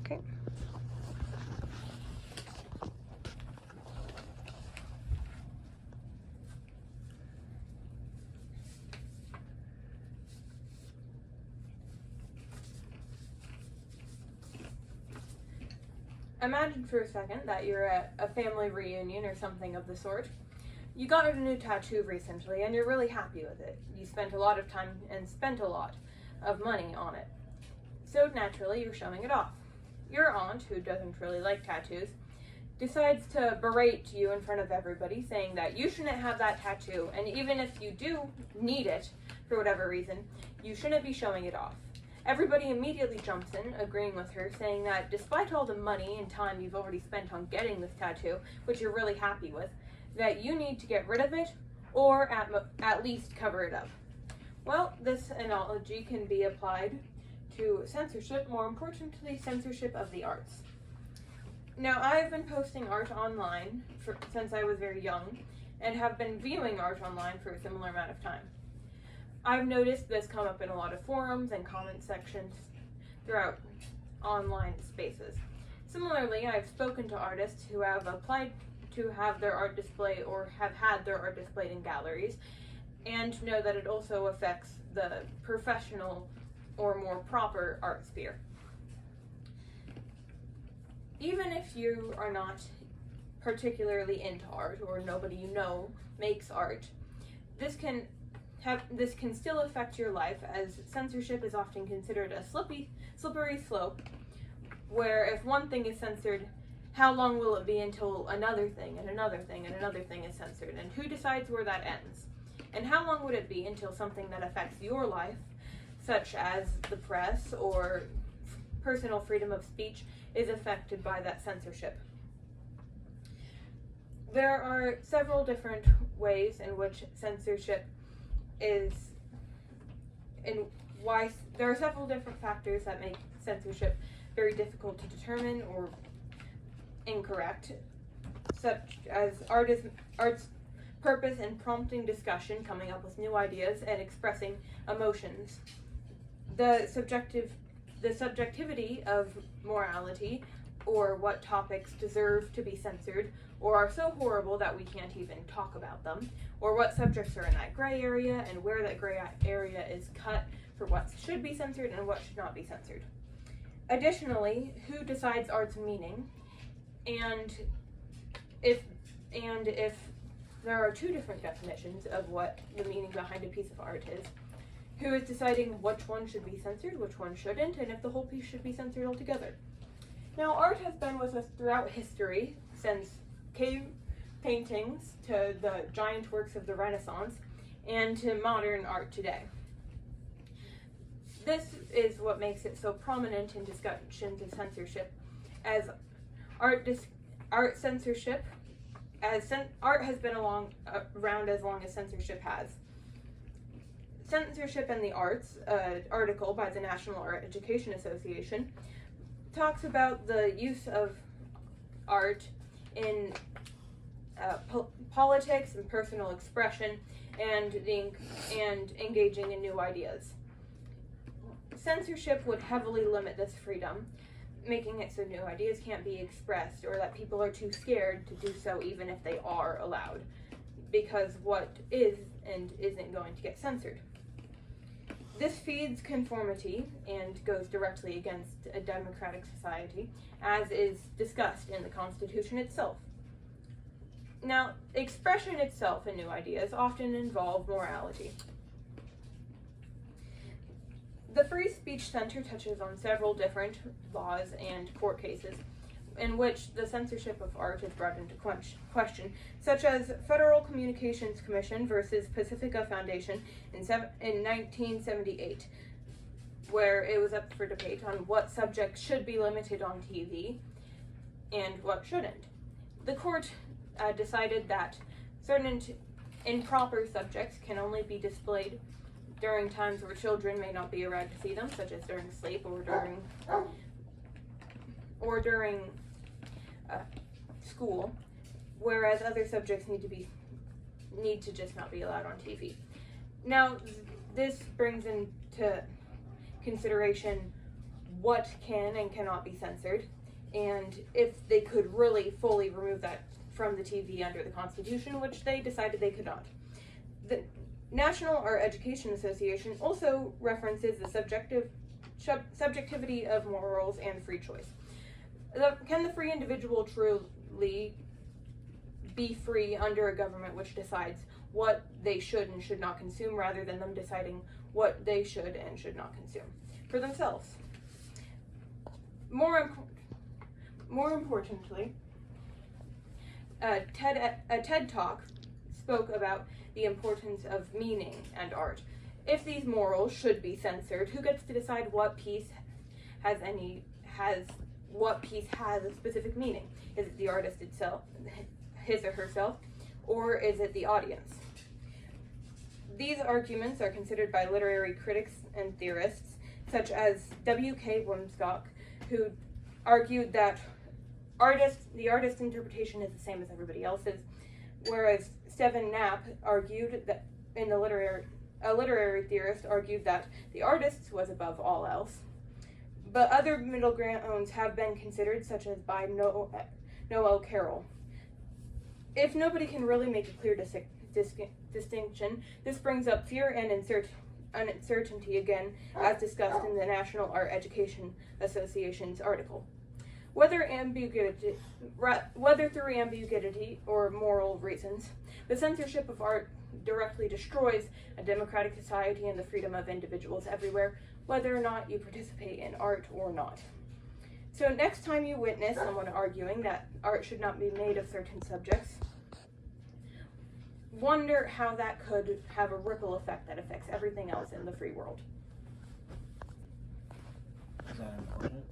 Okay. Imagine for a second that you're at a family reunion or something of the sort. You got a new tattoo recently and you're really happy with it. You spent a lot of time and spent a lot of money on it. So naturally, you're showing it off. Your aunt, who doesn't really like tattoos, decides to berate you in front of everybody, saying that you shouldn't have that tattoo, and even if you do need it for whatever reason, you shouldn't be showing it off. Everybody immediately jumps in, agreeing with her, saying that despite all the money and time you've already spent on getting this tattoo, which you're really happy with, that you need to get rid of it, or at least cover it up. Well, this analogy can be applied to censorship, more importantly, censorship of the arts. Now, I've been posting art online since I was very young, and have been viewing art online for a similar amount of time. I've noticed this come up in a lot of forums and comment sections throughout online spaces. Similarly, I've spoken to artists who have applied to have their art display or have had their art displayed in galleries, and know that it also affects the professional or more proper art sphere. Even if you are not particularly into art, or nobody you know makes art, this can still affect your life, as censorship is often considered a slippery slope, where if one thing is censored, how long will it be until another thing and another thing and another thing is censored, and who decides where that ends? And how long would it be until something that affects your life, such as the press or personal freedom of speech, is affected by that censorship? There are several different ways in which censorship is, and why there are several different factors that make censorship very difficult to determine or incorrect, such as art's purpose in prompting discussion, coming up with new ideas, and expressing emotions. The subjectivity of morality, or what topics deserve to be censored, or are so horrible that we can't even talk about them, or what subjects are in that gray area, and where that gray area is cut for what should be censored and what should not be censored. Additionally, who decides art's meaning, and if there are two different definitions of what the meaning behind a piece of art is, who is deciding which one should be censored, which one shouldn't, and if the whole piece should be censored altogether. Now, art has been with us throughout history, since cave paintings to the giant works of the Renaissance, and to modern art today. This is what makes it so prominent in discussions of censorship, as art censorship, art has been around as long as censorship has. Censorship in the Arts, an article by the National Art Education Association, talks about the use of art in politics and personal expression, and engaging in new ideas. Censorship would heavily limit this freedom, making it so new ideas can't be expressed, or that people are too scared to do so even if they are allowed, because what is and isn't going to get censored. This feeds conformity and goes directly against a democratic society, as is discussed in the Constitution itself. Now, expression itself and new ideas often involve morality. The Free Speech Center touches on several different laws and court cases in which the censorship of art is brought into question, such as Federal Communications Commission versus Pacifica Foundation in 1978, where it was up for debate on what subjects should be limited on TV and what shouldn't. The court decided that certain improper subjects can only be displayed during times where children may not be allowed to see them, such as during sleep or during school, whereas other subjects need to just not be allowed on TV. Now, this brings into consideration what can and cannot be censored, and if they could really fully remove that from the TV under the Constitution, which they decided they could not. The National Art Education Association also references the subjectivity of morals and free choice. Can the free individual truly be free under a government which decides what they should and should not consume, rather than them deciding what they should and should not consume for themselves? More importantly, a TED Talk spoke about the importance of meaning and art. If these morals should be censored, who gets to decide what piece has a specific meaning? Is it the artist itself, his or herself, or is it the audience? These arguments are considered by literary critics and theorists, such as W.K. Wimscock, who argued that the artist's interpretation is the same as everybody else's, whereas Stephen Knapp argued that a literary theorist argued that the artist was above all else. But other middle grounds have been considered, such as by Noel Carroll. If nobody can really make a clear distinction, this brings up fear and uncertainty again, as discussed in the National Art Education Association's article. Whether through ambiguity or moral reasons, the censorship of art directly destroys a democratic society and the freedom of individuals everywhere, whether or not you participate in art or not. So next time you witness someone arguing that art should not be made of certain subjects, wonder how that could have a ripple effect that affects everything else in the free world. Is that important?